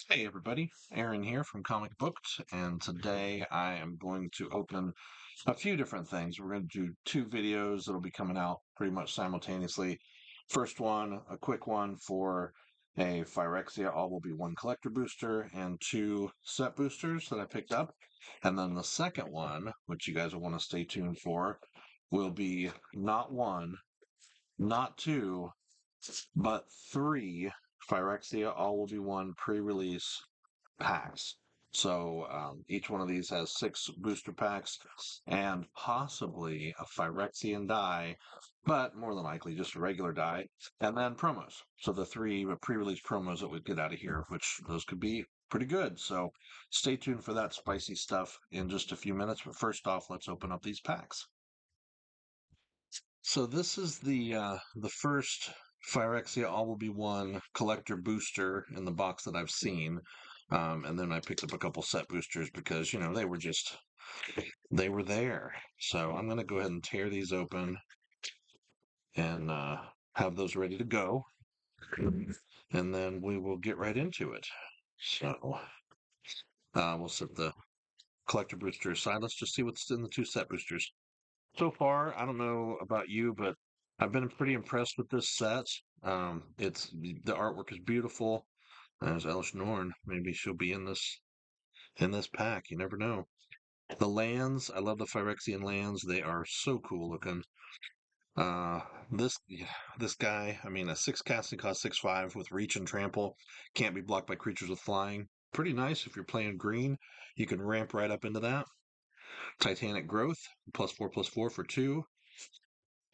Hey everybody, Aaron here from Comic Booked, and today I am going to open a few different things. We're going to do two videos that'll be coming out pretty much simultaneously. First one, a quick one for a Phyrexia All Will Be One collector booster and two set boosters that I picked up. And then the second one, which you guys will want to stay tuned for, will be not one, not two, but three Phyrexia All Will Be One pre-release packs. So each one of these has six booster packs and possibly a Phyrexian die, but more than likely just a regular die, and then promos. So the three pre-release promos that we get out of here, which those could be pretty good. So stay tuned for that spicy stuff in just a few minutes. But first off, let's open up these packs. So this is the first Phyrexia All Will Be One collector booster in the box that I've seen. And then I picked up a couple set boosters because, they were there. So I'm going to go ahead and tear these open and have those ready to go. And then we will get right into it. So we'll set the collector booster aside. Let's just see what's in the two set boosters. So far, I don't know about you, but I've been pretty impressed with this set. It's the artwork is beautiful. There's Elish Norn. Maybe she'll be in this pack. You never know. The lands, I love the Phyrexian lands. They are so cool looking. Uh, this this guy, I mean, a six casting cost 6/5 with reach and trample, can't be blocked by creatures with flying. Pretty nice if you're playing green. You can ramp right up into that. Titanic Growth, +4/+4 for two.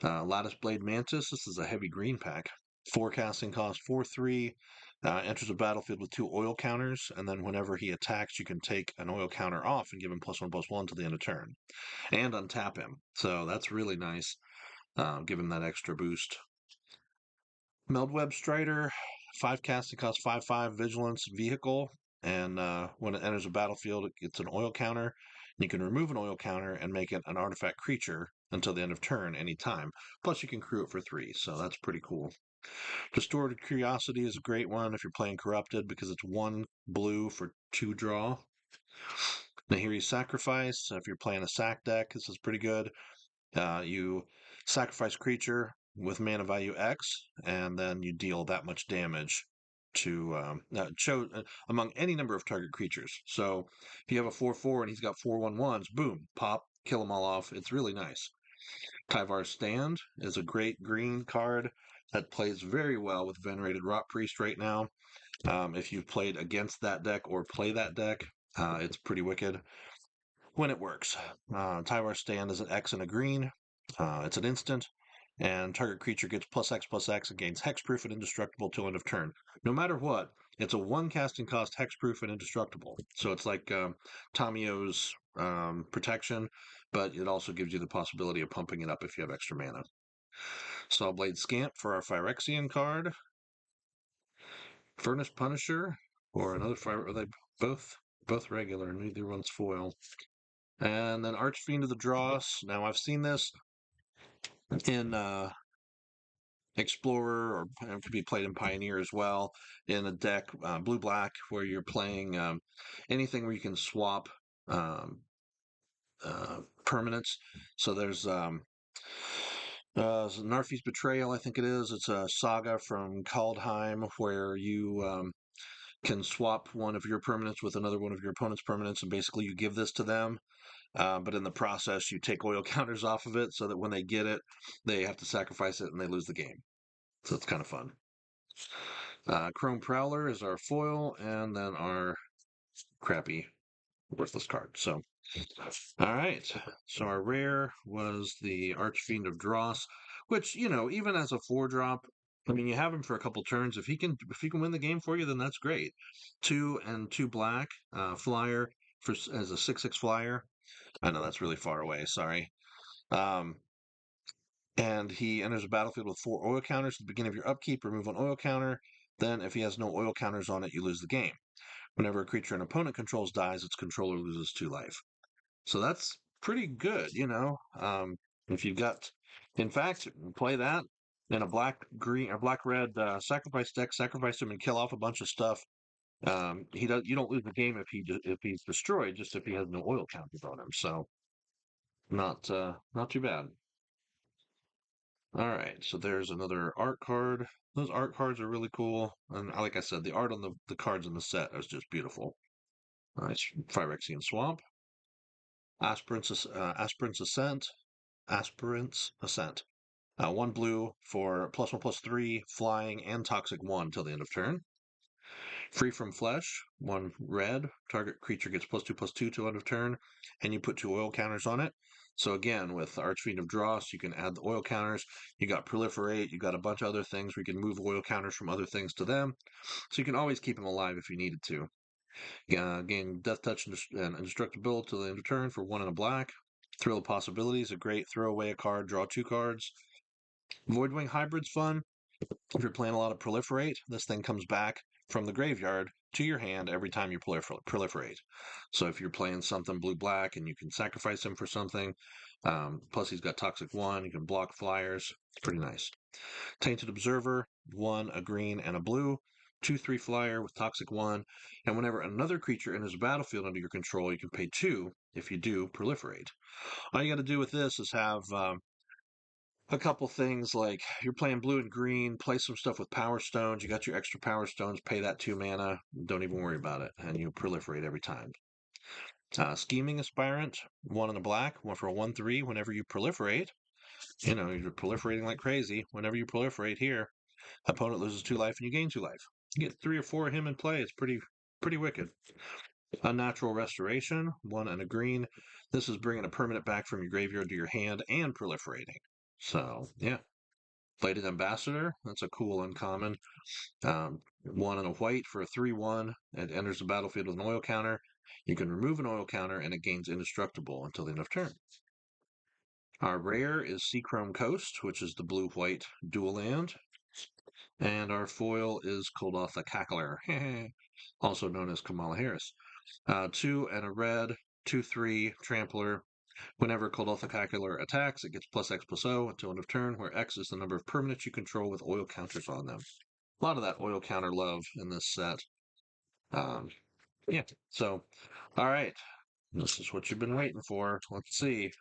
Lattice Blade Mantis, this is a heavy green pack. Forecasting cost 4/3. Enters the battlefield with two oil counters, and then whenever he attacks, you can take an oil counter off and give him +1/+1 to the end of turn, and untap him. So that's really nice. Give him that extra boost. Meldweb Strider, 5 casting cost 5/5 Vigilance Vehicle, and when it enters a battlefield, it's an oil counter. You can remove an oil counter and make it an artifact creature until the end of turn anytime. Plus, you can crew it for 3, so that's pretty cool. Distorted Curiosity is a great one if you're playing Corrupted because it's 1 blue for 2 draw. Nahiri's Sacrifice, if you're playing a sack deck, this is pretty good. You sacrifice creature with mana value X, and then you deal that much damage to among any number of target creatures. So if you have a 4/4 and he's got 4/1/1s, boom, pop, kill them all off. It's really nice. Tyvar's Stand is a great green card that plays very well with Venerated Rot Priest right now. If you've played against that deck or play that deck, it's pretty wicked when it works. Tyvar's Stand is an X and a green. It's an instant, and target creature gets +X/+X and gains hexproof and indestructible till end of turn. No matter what, it's a 1 casting cost hexproof and indestructible. So it's like Tamio's protection, but it also gives you the possibility of pumping it up if you have extra mana. Sawblade Scamp for our Phyrexian card. Furnace Punisher or another fire. Are they both regular? Neither one's foil. And then Archfiend of the Dross. Now I've seen this in Explorer, or it could be played in Pioneer as well, in a deck, blue black, where you're playing anything where you can swap um, permanents. So there's Narfi's Betrayal, I think it is. It's a saga from Kaldheim where you can swap one of your permanents with another one of your opponent's permanents, and basically you give this to them. But in the process, you take oil counters off of it so that when they get it, they have to sacrifice it and they lose the game. So it's kind of fun. Chrome Prowler is our foil, and then our crappy, worthless card. So, all right. So our rare was the Archfiend of Dross, which even as a 4-drop, I mean, you have him for a couple turns. If he can win the game for you, then that's great. 2 and 2 black flyer as a 6/6 flyer. I know that's really far away. Sorry. Um, and he enters a battlefield with 4 oil counters. At the beginning of your upkeep, remove an oil counter. Then, if he has no oil counters on it, you lose the game. Whenever a creature an opponent controls dies, its controller loses 2 life. So that's pretty good. If you've got, in fact, play that in a black green or black red sacrifice deck, sacrifice him and kill off a bunch of stuff. He does. You don't lose the game if if he's destroyed, just if he has no oil counters on him. So not too bad. All right, so there's another art card. Those art cards are really cool, and like I said, the art on the cards in the set is just beautiful. Nice Phyrexian Swamp, Aspirant's Ascent, Aspirant's Ascent. One blue for +1/+3, flying, and toxic 1 till the end of turn. Free from Flesh, one red. Target creature gets +2/+2 till end of turn, and you put 2 oil counters on it. So again, with Archfiend of Dross, you can add the oil counters. You got Proliferate. You got a bunch of other things where you can move oil counters from other things to them. So you can always keep them alive if you needed to. Gain Death Touch and Indestructibility till the end of turn for 1 and a black. Thrill of Possibilities, a great throw away a card, draw 2 cards. Voidwing Hybrid's fun. If you're playing a lot of Proliferate, this thing comes back from the graveyard to your hand every time you proliferate. So if you're playing something blue-black and you can sacrifice him for something, plus he's got Toxic 1, you can block flyers. It's pretty nice. Tainted Observer, 1, a green, and a blue. 2/3 flyer with Toxic 1. And whenever another creature enters a battlefield under your control, you can pay 2 if you do proliferate. All you got to do with this is have a couple things like you're playing blue and green, play some stuff with power stones. You got your extra power stones, pay that 2 mana, don't even worry about it, and you proliferate every time. Scheming Aspirant, 1 in the black, 1 for a 1/3. Whenever you proliferate, you're proliferating like crazy. Whenever you proliferate here, opponent loses 2 life and you gain 2 life. You get 3 or 4 of him in play. It's pretty wicked. Unnatural Restoration, 1 and a green. This is bringing a permanent back from your graveyard to your hand and proliferating. So, yeah. Plated Ambassador, that's a cool uncommon. 1 and a white for a 3/1. It enters the battlefield with an oil counter. You can remove an oil counter and it gains indestructible until the end of turn. Our rare is Seachrome Coast, which is the blue-white dual land. And our foil is Kuldotha Cackler, also known as Kamala Harris. 2 and a red, 2/3 Trampler. Whenever Kuldotha Cackler attacks, it gets +X+0 until end of turn, where X is the number of permanents you control with oil counters on them. A lot of that oil counter love in this set. Um, yeah, so, all right. This is what you've been waiting for. Let's see.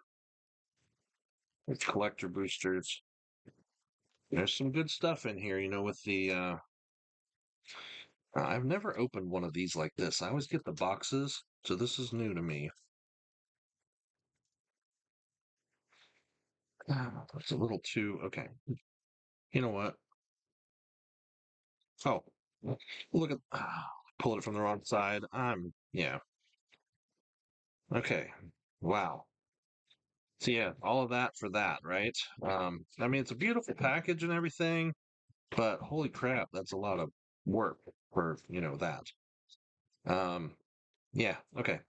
It's collector boosters. There's some good stuff in here, with the I've never opened one of these like this. I always get the boxes, so this is new to me. It's a little too okay. You know what? Oh, look at pulled it from the wrong side. Yeah. Okay. Wow. So yeah, all of that for that, right? I mean it's a beautiful package and everything, but holy crap, that's a lot of work for, that. Um, yeah, okay.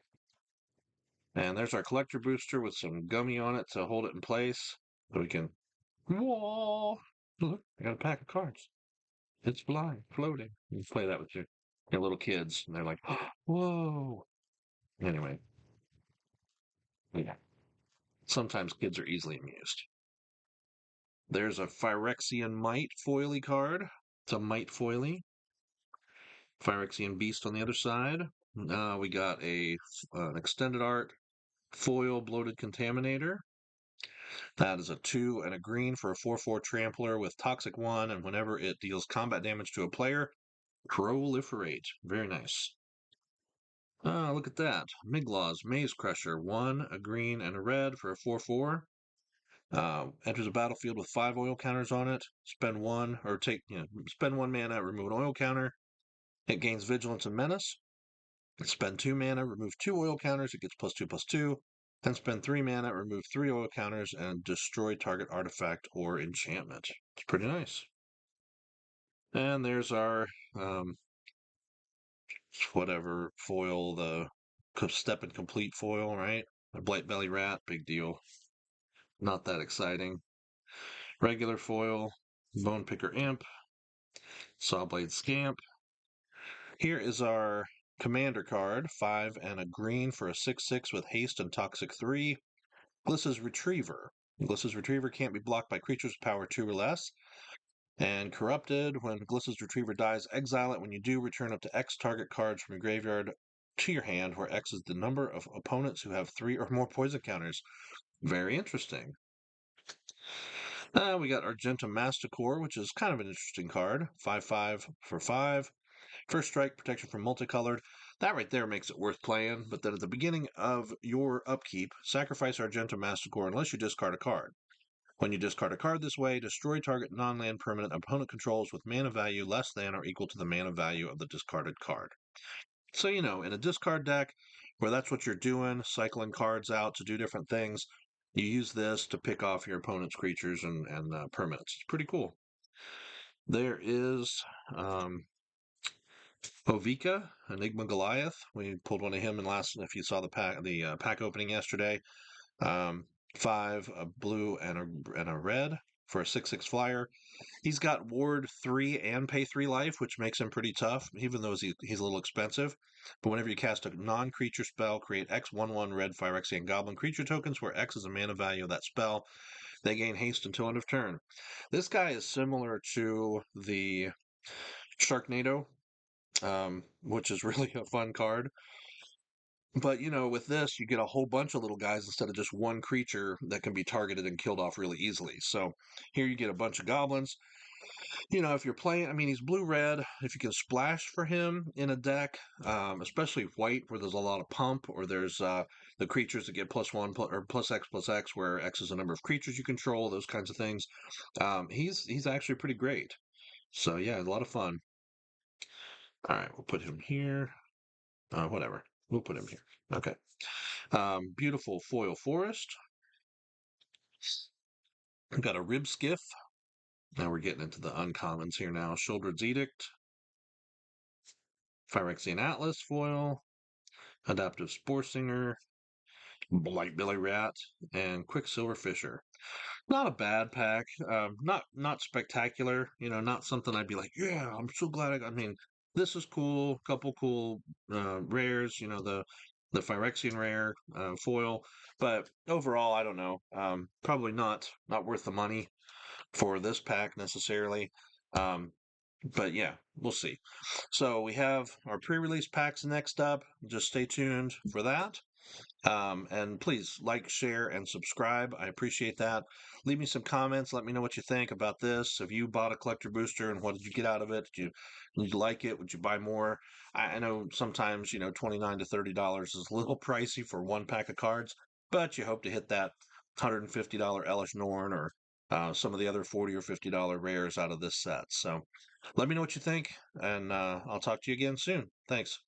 And there's our collector booster with some gummy on it to hold it in place. So we can whoa, look, I got a pack of cards. It's flying, floating. You play that with your little kids, and they're like, whoa. Anyway, yeah. Sometimes kids are easily amused. There's a Phyrexian Might foily card. It's a Might foily. Phyrexian Beast on the other side. We got an extended art foil bloated contaminator. That is a 2 and a green for a 4/4 trampler with toxic 1, and whenever it deals combat damage to a player, proliferate. Very nice. Look at that. Miglaw's Maze Crusher. 1, a green, and a red for a 4/4. Enters a battlefield with 5 oil counters on it. Spend 1, or spend 1 mana, remove an oil counter. It gains Vigilance and Menace. Spend 2 mana, remove 2 oil counters. It gets +2/+2. Then spend 3 mana, remove 3 oil counters, and destroy target artifact or enchantment. It's pretty nice. And there's our whatever foil, the step and complete foil, right? A Blight Belly Rat, big deal. Not that exciting. Regular foil, Bone Picker Imp, Sawblade Scamp. Here is our commander card, 5 and a green for a 6/6 with haste and toxic 3. Gliss's Retriever. Gliss's Retriever can't be blocked by creatures with power 2 or less. And Corrupted, when Glissa's Retriever dies, exile it. When you do, return up to X target cards from your graveyard to your hand, where X is the number of opponents who have 3 or more poison counters. Very interesting. We got Argenta Masticore, which is kind of an interesting card. 5/5 for 5. First strike, protection from multicolored. That right there makes it worth playing, but then at the beginning of your upkeep, sacrifice Argenta Masticore unless you discard a card. When you discard a card this way, destroy target non-land permanent opponent controls with mana value less than or equal to the mana value of the discarded card. So, in a discard deck where that's what you're doing, cycling cards out to do different things, you use this to pick off your opponent's creatures and permanents. It's pretty cool. There is Ovika, Enigma Goliath. We pulled one of him in last. If you saw the pack opening yesterday, 5, a blue and a red for a 6/6 flyer. He's got Ward 3 and Pay 3 life, which makes him pretty tough, even though he's a little expensive. But whenever you cast a non-creature spell, create X 1/1 red Phyrexian Goblin creature tokens, where X is the mana value of that spell. They gain haste until end of turn. This guy is similar to the Sharknado, which is really a fun card. But with this, you get a whole bunch of little guys instead of just one creature that can be targeted and killed off really easily. So here you get a bunch of goblins. If you're playing, I mean, he's blue-red. If you can splash for him in a deck, especially white, where there's a lot of pump, or there's the creatures that get +1 or +X, where X is the number of creatures you control, those kinds of things. He's actually pretty great. So yeah, a lot of fun. All right, we'll put him here. Whatever, we'll put him here. Okay. Beautiful foil forest. We've got a rib skiff. Now we're getting into the uncommons here now. Shouldered's Edict, Phyrexian Atlas foil, Adaptive Spore Singer, Blight Billy Rat, and Quicksilver Fisher. Not a bad pack. Not spectacular. Not something I'd be like, yeah, I'm so glad I mean, this is cool. Couple cool rares. The Phyrexian rare foil, but overall, I don't know. Probably not worth the money for this pack necessarily. Um, but yeah, we'll see. So we have our pre-release packs next up. Just stay tuned for that. And please like, share, and subscribe. I appreciate that. Leave me some comments. Let me know what you think about this. Have you bought a collector booster and what did you get out of it? Did you like it? Would you buy more? I know sometimes, $29 to $30 is a little pricey for one pack of cards, but you hope to hit that $150 Elish Norn or some of the other $40 or $50 rares out of this set. So let me know what you think, and I'll talk to you again soon. Thanks.